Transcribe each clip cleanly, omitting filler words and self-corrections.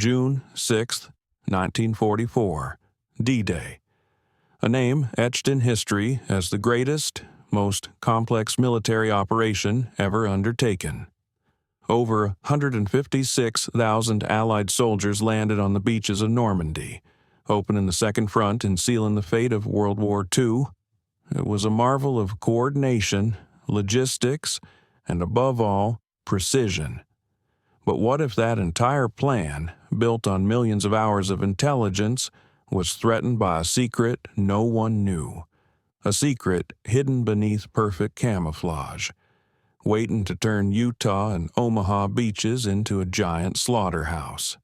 June 6, 1944, D-Day, a name etched in history as the greatest, most complex military operation ever undertaken. Over 156,000 Allied soldiers landed on the beaches of Normandy, opening the Second Front and sealing the fate of World War II. It was a marvel of coordination, logistics, and above all, precision. But what if that entire plan, built on millions of hours of intelligence, was threatened by a secret no one knew? A secret hidden beneath perfect camouflage, waiting to turn Utah and Omaha beaches into a giant slaughterhouse.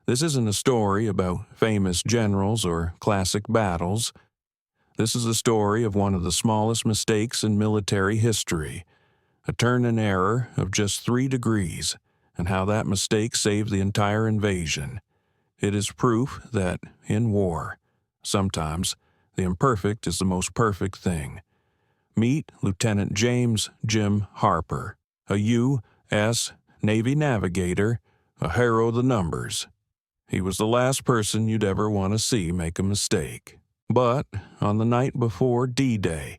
This isn't a story about famous generals or classic battles. This is a story of one of the smallest mistakes in military history, a turn in error of just 3 degrees, and how that mistake saved the entire invasion. It is proof that, in war, sometimes the imperfect is the most perfect thing. Meet Lieutenant James Jim Harper, a U.S. Navy navigator, a hero of the numbers. He was the last person you'd ever want to see make a mistake. But on the night before D-Day,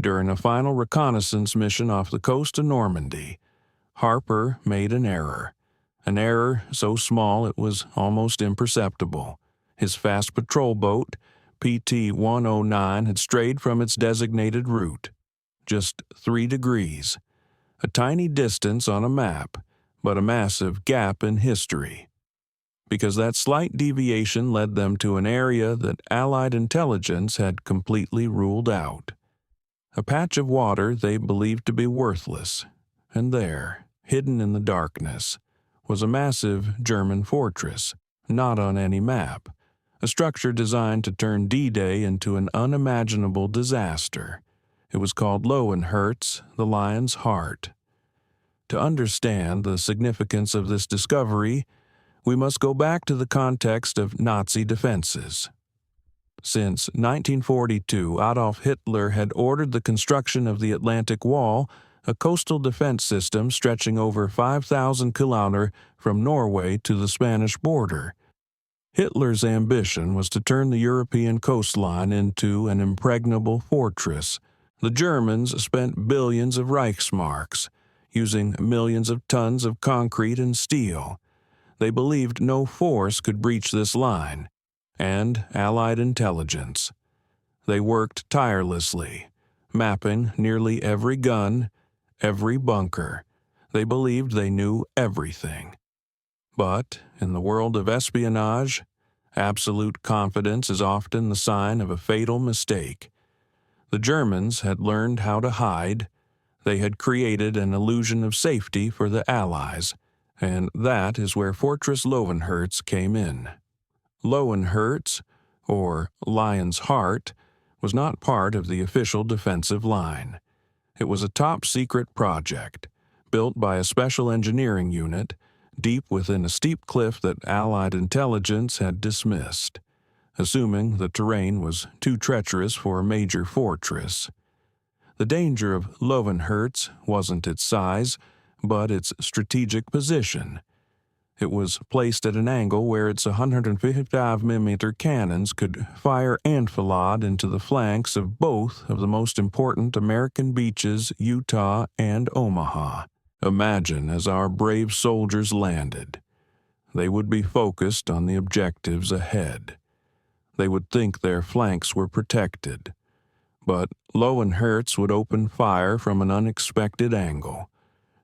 during a final reconnaissance mission off the coast of Normandy, Harper made an error so small it was almost imperceptible. His fast patrol boat, PT-109, had strayed from its designated route. Just 3 degrees. A tiny distance on a map, but a massive gap in history. Because that slight deviation led them to an area that Allied intelligence had completely ruled out. A patch of water they believed to be worthless, and there, hidden in the darkness, was a massive German fortress, not on any map, a structure designed to turn D-Day into an unimaginable disaster. It was called Löwenherz, the Lion's Heart. To understand the significance of this discovery, we must go back to the context of Nazi defenses. Since 1942, Adolf Hitler had ordered the construction of the Atlantic Wall, a coastal defense system stretching over 5,000 kilometers from Norway to the Spanish border. Hitler's ambition was to turn the European coastline into an impregnable fortress. The Germans spent billions of Reichsmarks, using millions of tons of concrete and steel. They believed no force could breach this line, and Allied intelligence. They worked tirelessly, mapping nearly every gun, every bunker. They believed they knew everything. But in the world of espionage, absolute confidence is often the sign of a fatal mistake. The Germans had learned how to hide. They had created an illusion of safety for the Allies, and that is where Fortress Löwenherz came in. Löwenherz, or Lion's Heart, was not part of the official defensive line. It was a top-secret project, built by a special engineering unit, deep within a steep cliff that Allied intelligence had dismissed, assuming the terrain was too treacherous for a major fortress. The danger of Löwenherz wasn't its size, but its strategic position. It was placed at an angle where its 155mm cannons could fire enfilade into the flanks of both of the most important American beaches, Utah and Omaha. Imagine as our brave soldiers landed. They would be focused on the objectives ahead. They would think their flanks were protected. But Löwenherz would open fire from an unexpected angle,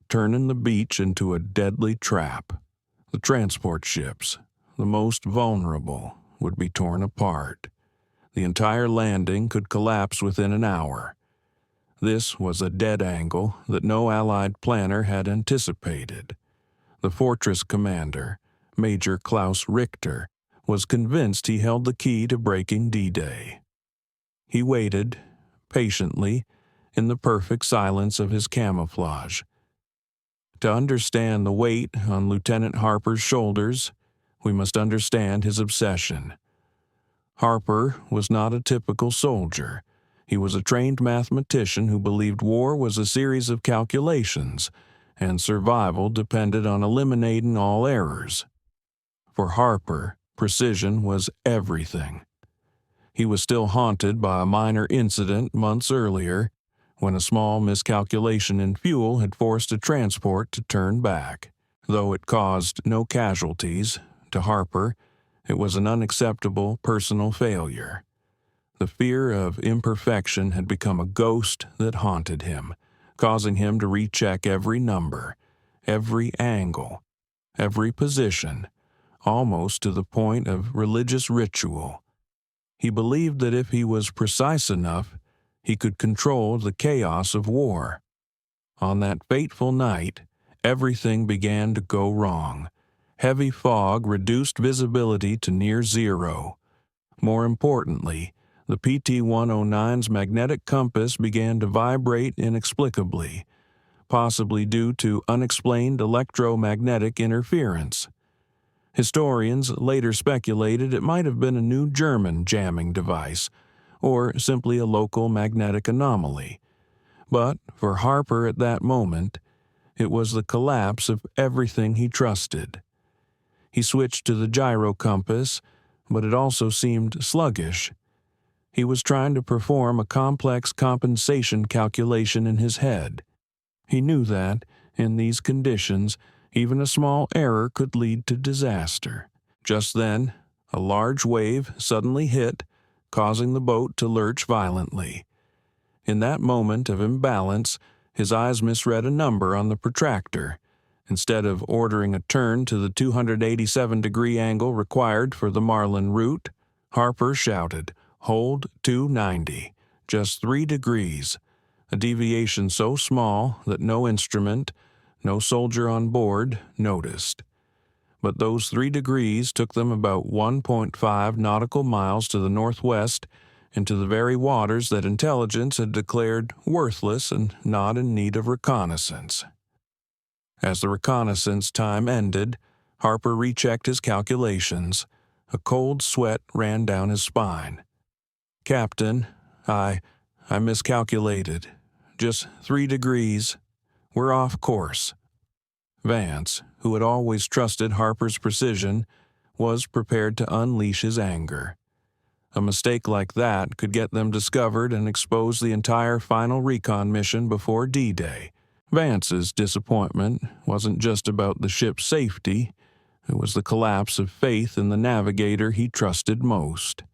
turning the beach into a deadly trap. The transport ships, the most vulnerable, would be torn apart. The entire landing could collapse within an hour. This was a dead angle that no Allied planner had anticipated. The fortress commander, Major Klaus Richter, was convinced he held the key to breaking D-Day. He waited, patiently, in the perfect silence of his camouflage. To understand the weight on Lieutenant Harper's shoulders, we must understand his obsession. Harper was not a typical soldier. He was a trained mathematician who believed war was a series of calculations, and survival depended on eliminating all errors. For Harper, precision was everything. He was still haunted by a minor incident months earlier, when a small miscalculation in fuel had forced a transport to turn back. Though it caused no casualties, to Harper, it was an unacceptable personal failure. The fear of imperfection had become a ghost that haunted him, causing him to recheck every number, every angle, every position, almost to the point of religious ritual. He believed that if he was precise enough, he could control the chaos of war. On that fateful night, everything began to go wrong. Heavy fog reduced visibility to near zero. More importantly, the PT-109's magnetic compass began to vibrate inexplicably, possibly due to unexplained electromagnetic interference. Historians later speculated it might have been a new German jamming device, or simply a local magnetic anomaly. But for Harper at that moment, it was the collapse of everything he trusted. He switched to the gyro compass, but it also seemed sluggish. He was trying to perform a complex compensation calculation in his head. He knew that, in these conditions, even a small error could lead to disaster. Just then, a large wave suddenly hit, causing the boat to lurch violently. In that moment of imbalance, his eyes misread a number on the protractor. Instead of ordering a turn to the 287-degree angle required for the Marlin route, Harper shouted, "Hold 290, just 3 degrees," a deviation so small that no instrument, no soldier on board, noticed. But those 3 degrees took them about 1.5 nautical miles to the northwest into the very waters that intelligence had declared worthless and not in need of reconnaissance. As the reconnaissance time ended, Harper rechecked his calculations. A cold sweat ran down his spine. "Captain, I miscalculated. Just 3 degrees. We're off course." Vance, who had always trusted Harper's precision, was prepared to unleash his anger. A mistake like that could get them discovered and expose the entire final recon mission before D-Day. Vance's disappointment wasn't just about the ship's safety, it was the collapse of faith in the navigator he trusted most.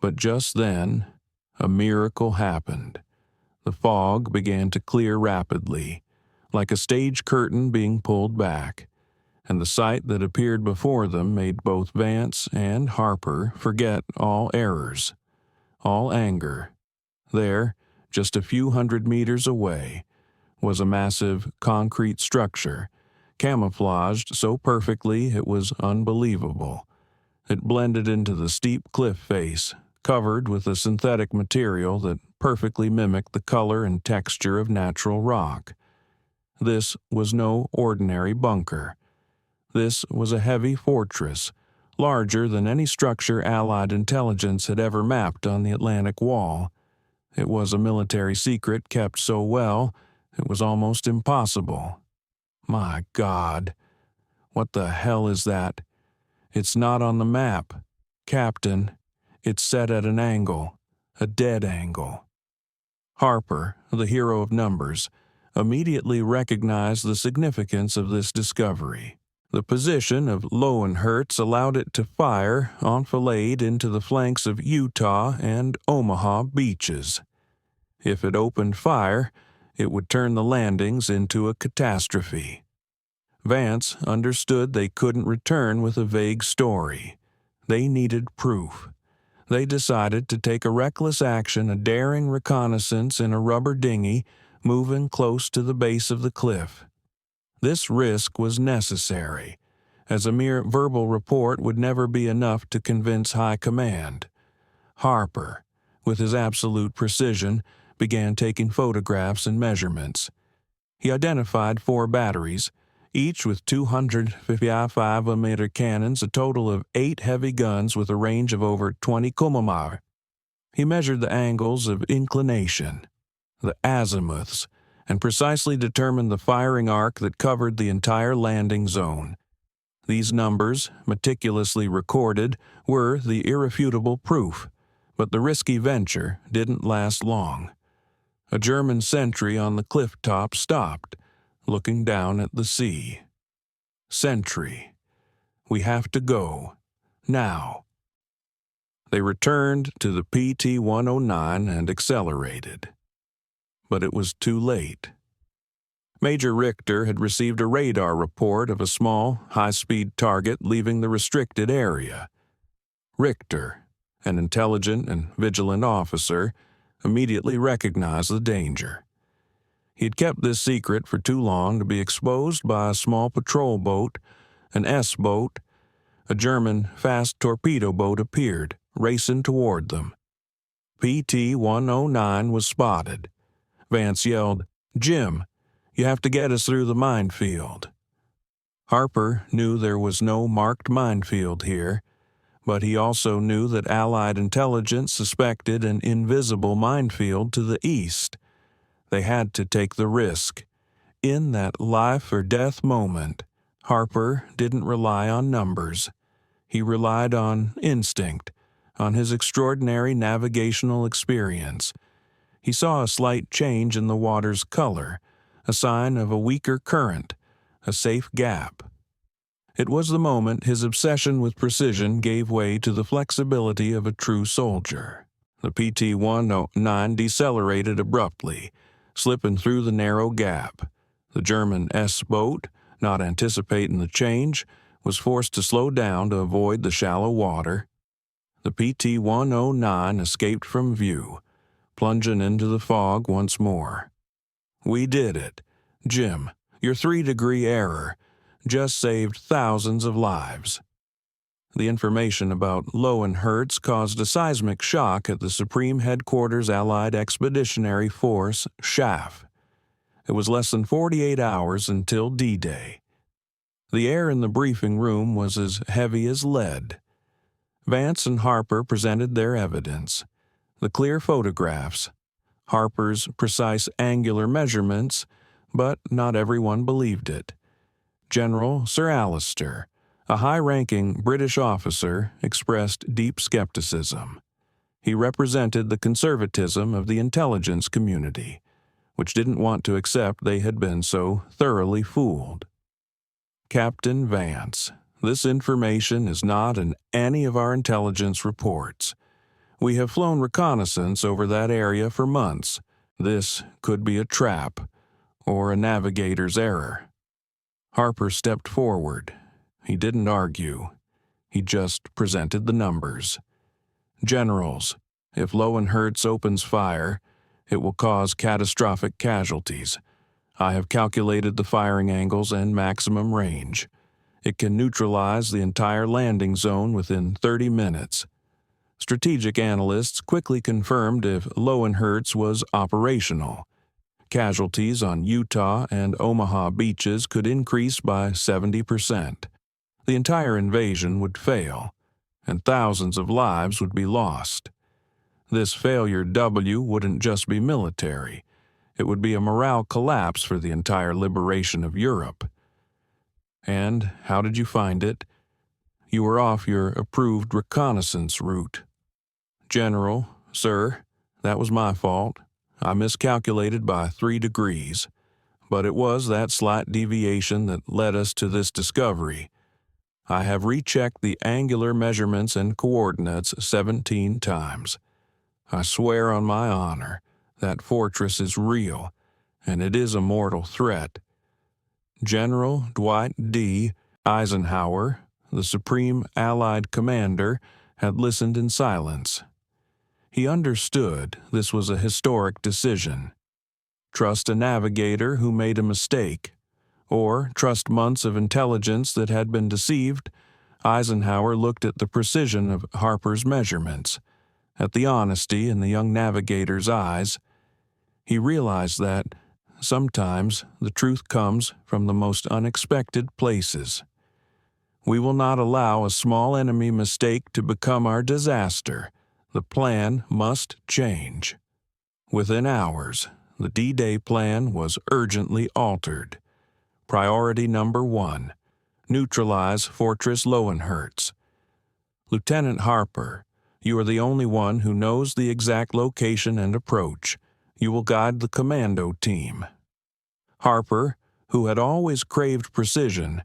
But just then, a miracle happened. The fog began to clear rapidly, like a stage curtain being pulled back, and the sight that appeared before them made both Vance and Harper forget all errors, all anger. There, just a few hundred meters away, was a massive concrete structure, camouflaged so perfectly it was unbelievable. It blended into the steep cliff face, covered with a synthetic material that perfectly mimicked the color and texture of natural rock. This was no ordinary bunker. This was a heavy fortress, larger than any structure Allied intelligence had ever mapped on the Atlantic Wall. It was a military secret kept so well, it was almost impossible. My God, what the hell is that? It's not on the map. Captain, it's set at an angle, a dead angle. Harper, the hero of numbers, immediately recognized the significance of this discovery. The position of Löwenherz allowed it to fire enfilade into the flanks of Utah and Omaha beaches. If it opened fire, it would turn the landings into a catastrophe. Vance understood they couldn't return with a vague story. They needed proof. They decided to take a reckless action, a daring reconnaissance in a rubber dinghy, moving close to the base of the cliff. This risk was necessary, as a mere verbal report would never be enough to convince high command. Harper, with his absolute precision, began taking photographs and measurements. He identified 4 batteries, each with 255mm cannons, a total of 8 heavy guns with a range of over 20 km. He measured the angles of inclination, the azimuths, and precisely determined the firing arc that covered the entire landing zone. These numbers, meticulously recorded, were the irrefutable proof, but the risky venture didn't last long. A German sentry on the cliff top stopped, looking down at the sea. "Sentry, we have to go. Now." They returned to the PT-109 and accelerated. But it was too late. Major Richter had received a radar report of a small, high-speed target leaving the restricted area. Richter, an intelligent and vigilant officer, immediately recognized the danger. He had kept this secret for too long to be exposed by a small patrol boat, an S-boat. A German fast torpedo boat appeared, racing toward them. PT-109 was spotted. Vance yelled, "Jim, you have to get us through the minefield." Harper knew there was no marked minefield here, but he also knew that Allied intelligence suspected an invisible minefield to the east. They had to take the risk. In that life-or-death moment, Harper didn't rely on numbers. He relied on instinct, on his extraordinary navigational experience. He saw a slight change in the water's color, a sign of a weaker current, a safe gap. It was the moment his obsession with precision gave way to the flexibility of a true soldier. The PT-109 decelerated abruptly, slipping through the narrow gap. The German S-boat, not anticipating the change, was forced to slow down to avoid the shallow water. The PT-109 escaped from view, plunging into the fog once more. "We did it. Jim, your 3-degree error just saved thousands of lives." The information about Löwenherz caused a seismic shock at the Supreme Headquarters Allied Expeditionary Force, SHAF. It was less than 48 hours until D-Day. The air in the briefing room was as heavy as lead. Vance and Harper presented their evidence. The clear photographs, Harper's precise angular measurements, but not everyone believed it. General Sir Alistair, a high-ranking British officer, expressed deep skepticism. He represented the conservatism of the intelligence community, which didn't want to accept they had been so thoroughly fooled. "Captain Vance, this information is not in any of our intelligence reports. We have flown reconnaissance over that area for months. This could be a trap, or a navigator's error." Harper stepped forward. He didn't argue. He just presented the numbers. "Generals, if Löwenherz opens fire, it will cause catastrophic casualties. I have calculated the firing angles and maximum range. It can neutralize the entire landing zone within 30 minutes. Strategic analysts quickly confirmed if Löwenherz was operational. Casualties on Utah and Omaha beaches could increase by 70%. The entire invasion would fail, and thousands of lives would be lost. This failure wouldn't just be military. It would be a morale collapse for the entire liberation of Europe." "And how did you find it?" "You were off your approved reconnaissance route." "General, sir, that was my fault. I miscalculated by 3 degrees. But it was that slight deviation that led us to this discovery. I have rechecked the angular measurements and coordinates 17 times. I swear on my honor that fortress is real, and it is a mortal threat." General Dwight D. Eisenhower, the Supreme Allied Commander, had listened in silence. He understood this was a historic decision. Trust a navigator who made a mistake, or trust months of intelligence that had been deceived. Eisenhower looked at the precision of Harper's measurements, at the honesty in the young navigator's eyes. He realized that, sometimes, the truth comes from the most unexpected places. We will not allow a small enemy mistake to become our disaster. The plan must change. Within hours, the D-Day plan was urgently altered. Priority number 1, Neutralize Fortress Löwenherz. Lieutenant Harper, you are the only one who knows the exact location and approach. You will guide the commando team. Harper, who had always craved precision,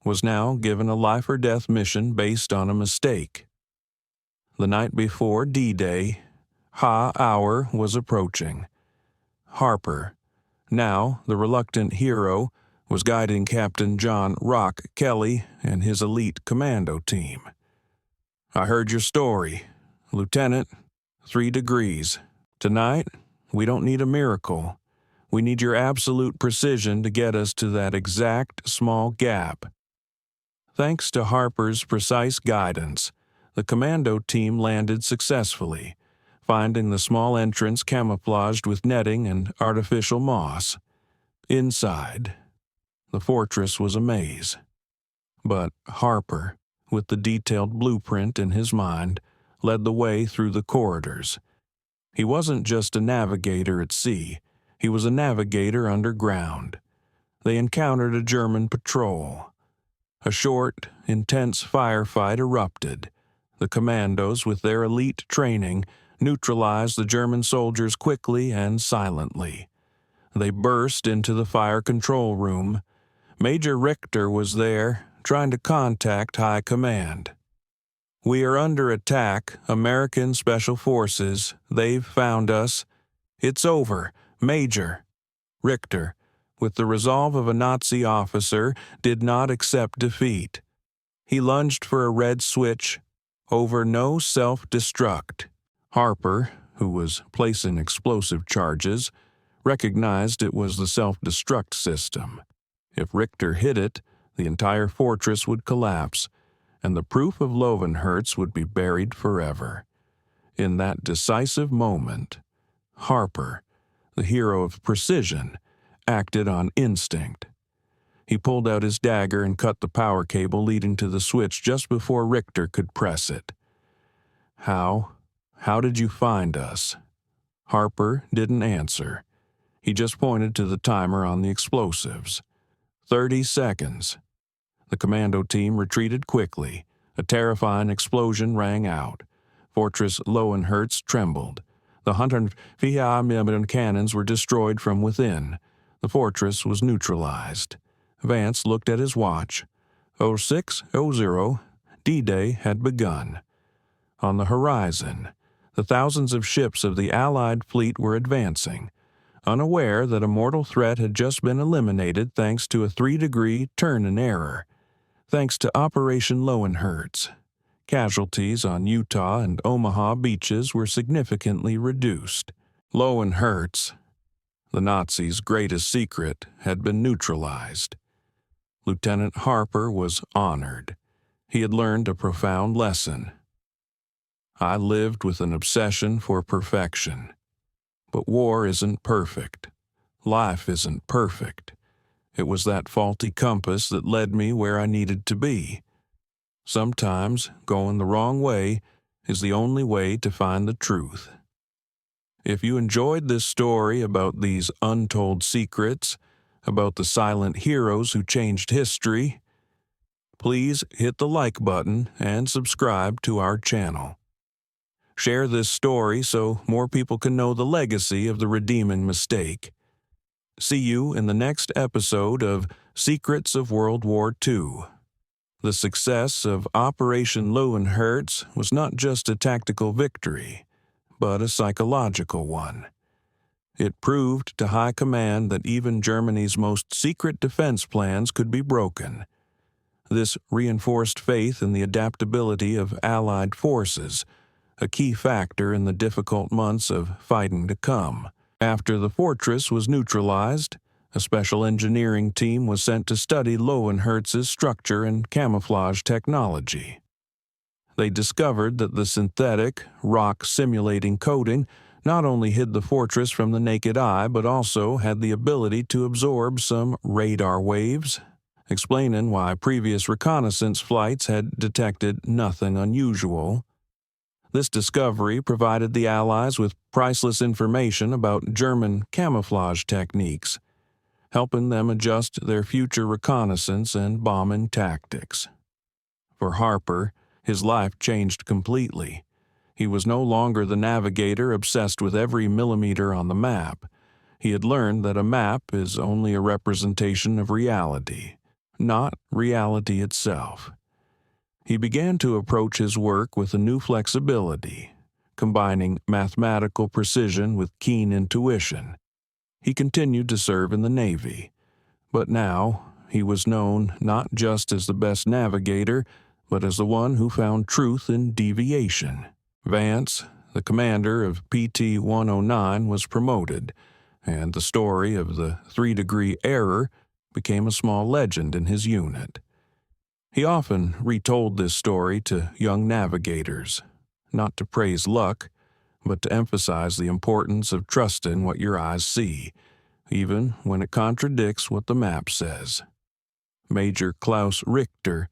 was now given a life-or-death mission based on a mistake. The night before D-Day, Ha hour was approaching. Harper, now the reluctant hero, was guiding Captain John "Rock" Kelly and his elite commando team. I heard your story, Lieutenant. 3 degrees. Tonight, we don't need a miracle. We need your absolute precision to get us to that exact small gap. Thanks to Harper's precise guidance, the commando team landed successfully, finding the small entrance camouflaged with netting and artificial moss. Inside, the fortress was a maze. But Harper, with the detailed blueprint in his mind, led the way through the corridors. He wasn't just a navigator at sea, he was a navigator underground. They encountered a German patrol. A short, intense firefight erupted. The commandos, with their elite training, neutralized the German soldiers quickly and silently. They burst into the fire control room. Major Richter was there, trying to contact High Command. We are under attack, American Special Forces. They've found us. It's over, Major. Richter, with the resolve of a Nazi officer, did not accept defeat. He lunged for a red switch. Over no self-destruct. Harper, who was placing explosive charges, recognized it was the self-destruct system. If Richter hit it, the entire fortress would collapse, and the proof of Löwenherz would be buried forever. In that decisive moment, Harper, the hero of precision, acted on instinct. He pulled out his dagger and cut the power cable leading to the switch just before Richter could press it. How did you find us? Harper didn't answer. He just pointed to the timer on the explosives. 30 seconds. The commando team retreated quickly. A terrifying explosion rang out. Fortress Löwenherz trembled. The 150mm cannons were destroyed from within. The fortress was neutralized. Vance looked at his watch. 06:00, D-Day had begun. On the horizon, the thousands of ships of the Allied fleet were advancing, unaware that a mortal threat had just been eliminated thanks to a 3-degree turn in error. Thanks to Operation Löwenherz, casualties on Utah and Omaha beaches were significantly reduced. Löwenherz, the Nazis' greatest secret, had been neutralized. Lieutenant Harper was honored. He had learned a profound lesson. I lived with an obsession for perfection. But war isn't perfect. Life isn't perfect. It was that faulty compass that led me where I needed to be. Sometimes going the wrong way is the only way to find the truth. If you enjoyed this story about these untold secrets, about the silent heroes who changed history, please hit the like button and subscribe to our channel. Share this story so more people can know the legacy of the redeeming mistake. See you in the next episode of Secrets of World War II. The success of Operation Löwenherz was not just a tactical victory, but a psychological one. It proved to High Command that even Germany's most secret defense plans could be broken. This reinforced faith in the adaptability of Allied forces, a key factor in the difficult months of fighting to come. After the fortress was neutralized, a special engineering team was sent to study Löwenherz's structure and camouflage technology. They discovered that the synthetic, rock-simulating coating not only hid the fortress from the naked eye but also had the ability to absorb some radar waves, explaining why previous reconnaissance flights had detected nothing unusual. This discovery provided the Allies with priceless information about German camouflage techniques. helping them adjust their future reconnaissance and bombing tactics. For Harper, his life changed completely. He was no longer the navigator obsessed with every millimeter on the map. He had learned that a map is only a representation of reality, not reality itself. He began to approach his work with a new flexibility, combining mathematical precision with keen intuition. He continued to serve in the Navy, but now he was known not just as the best navigator, but as the one who found truth in deviation. Vance, the commander of PT 109, was promoted, and the story of the 3-degree error became a small legend in his unit. He often retold this story to young navigators, not to praise luck, but to emphasize the importance of trusting what your eyes see, even when it contradicts what the map says. Major Klaus Richter,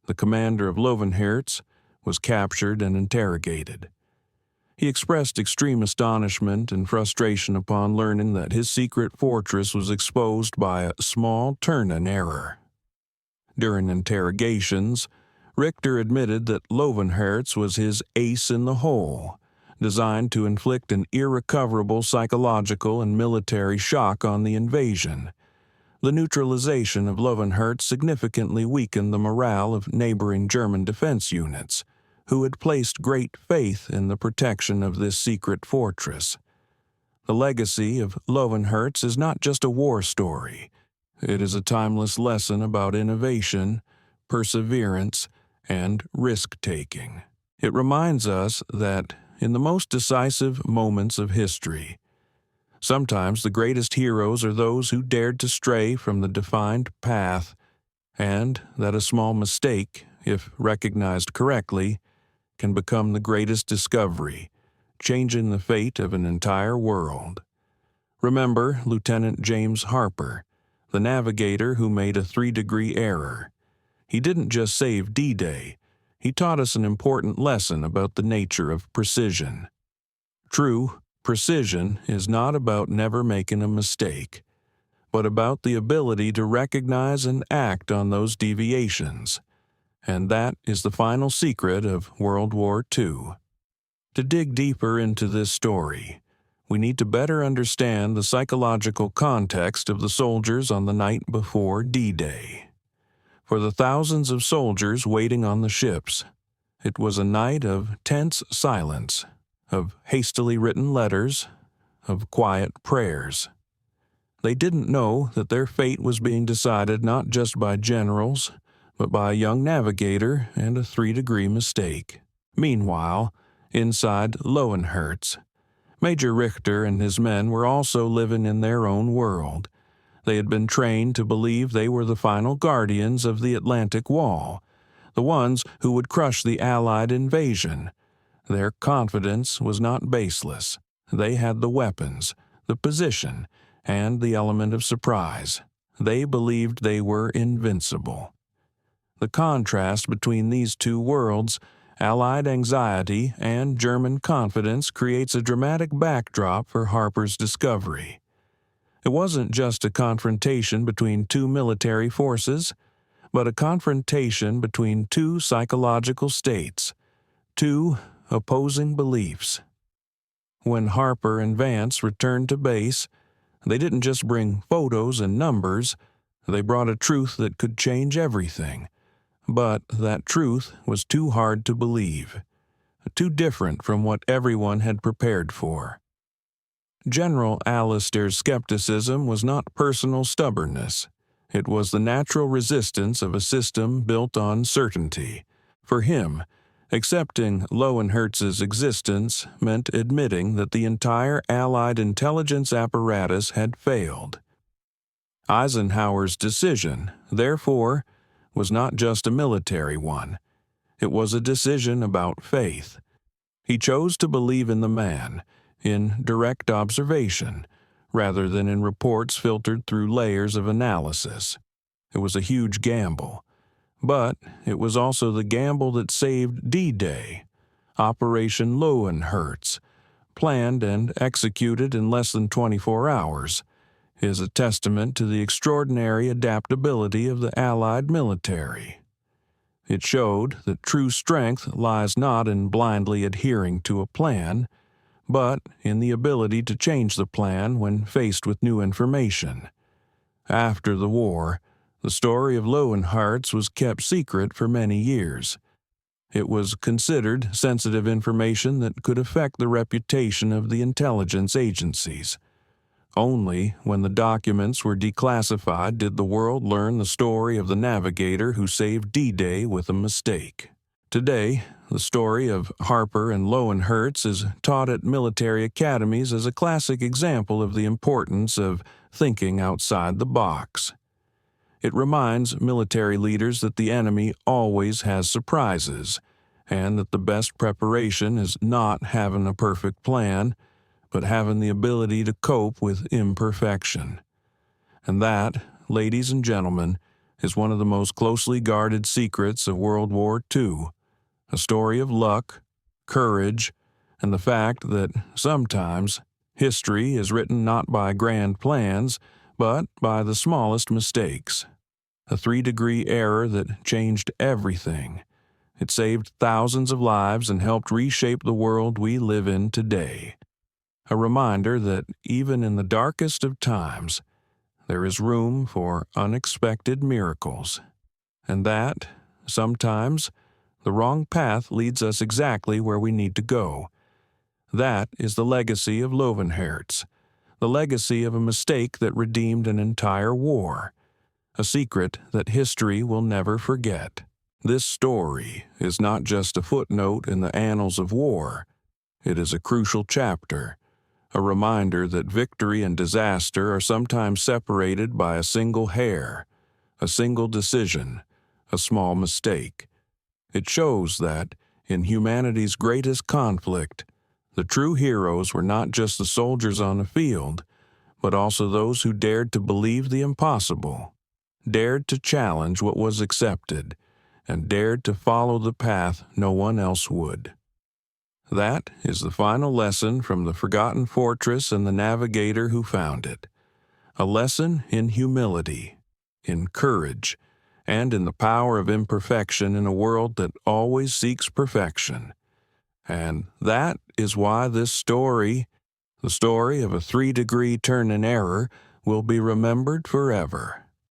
the commander of Löwenherz, was captured and interrogated. He expressed extreme astonishment and frustration upon learning that his secret fortress was exposed by a small turn-in error. During interrogations, Richter admitted that Löwenherz was his ace in the hole, designed to inflict an irrecoverable psychological and military shock on the invasion. The neutralization of Löwenherz significantly weakened the morale of neighboring German defense units, who had placed great faith in the protection of this secret fortress. The legacy of Löwenherz is not just a war story. It is a timeless lesson about innovation, perseverance, and risk-taking. It reminds us that, in the most decisive moments of history, sometimes the greatest heroes are those who dared to stray from the defined path, and that a small mistake, if recognized correctly, can become the greatest discovery, changing the fate of an entire world. Remember Lieutenant James Harper, the navigator who made a 3-degree error. He didn't just save D-Day, he taught us an important lesson about the nature of precision. True precision is not about never making a mistake, but about the ability to recognize and act on those deviations. And that is the final secret of World War II. To dig deeper into this story, we need to better understand the psychological context of the soldiers on the night before D-Day. For the thousands of soldiers waiting on the ships, it was a night of tense silence, of hastily written letters, of quiet prayers. They didn't know that their fate was being decided not just by generals, but by a young navigator and a 3-degree mistake. Meanwhile, inside Löwenherz, Major Richter and his men were also living in their own world. They had been trained to believe they were the final guardians of the Atlantic Wall, the ones who would crush the Allied invasion. Their confidence was not baseless. They had the weapons, the position, and the element of surprise. They believed they were invincible. The contrast between these two worlds, Allied anxiety and German confidence, creates a dramatic backdrop for Harper's discovery. It wasn't just a confrontation between two military forces, but a confrontation between two psychological states, two opposing beliefs. When Harper and Vance returned to base, they didn't just bring photos and numbers, they brought a truth that could change everything. But that truth was too hard to believe, too different from what everyone had prepared for. General Alistair's skepticism was not personal stubbornness. It was the natural resistance of a system built on certainty. For him, accepting Löwenherz's existence meant admitting that the entire Allied intelligence apparatus had failed. Eisenhower's decision, therefore, was not just a military one. It was a decision about faith. He chose to believe in the man, in direct observation, rather than in reports filtered through layers of analysis. It was a huge gamble. But it was also the gamble that saved D-Day, Operation Löwenherz, planned and executed in less than 24 hours. is a testament to the extraordinary adaptability of the Allied military. It showed that true strength lies not in blindly adhering to a plan, but in the ability to change the plan when faced with new information. After the war, the story of Löwenherz was kept secret for many years. It was considered sensitive information that could affect the reputation of the intelligence agencies. Only when the documents were declassified did the world learn the story of the navigator who saved D-Day with a mistake. Today, the story of Harper and Löwenherz is taught at military academies as a classic example of the importance of thinking outside the box. It reminds military leaders that the enemy always has surprises, and that the best preparation is not having a perfect plan, but having the ability to cope with imperfection. And that, ladies and gentlemen, is one of the most closely guarded secrets of World War II, a story of luck, courage, and the fact that sometimes history is written not by grand plans, but by the smallest mistakes. A 3-degree error that changed everything. It saved thousands of lives and helped reshape the world we live in today. A reminder that even in the darkest of times, there is room for unexpected miracles. And that, sometimes, the wrong path leads us exactly where we need to go. That is the legacy of Löwenherz, the legacy of a mistake that redeemed an entire war, a secret that history will never forget. This story is not just a footnote in the annals of war. It is a crucial chapter, a reminder that victory and disaster are sometimes separated by a single hair, a single decision, a small mistake. It shows that, in humanity's greatest conflict, the true heroes were not just the soldiers on the field, but also those who dared to believe the impossible, dared to challenge what was accepted, and dared to follow the path no one else would. That is the final lesson from the forgotten fortress and the navigator who found it. A lesson in humility, in courage, and in the power of imperfection in a world that always seeks perfection. And that is why this story, the story of a 3-degree turn in error, will be remembered forever.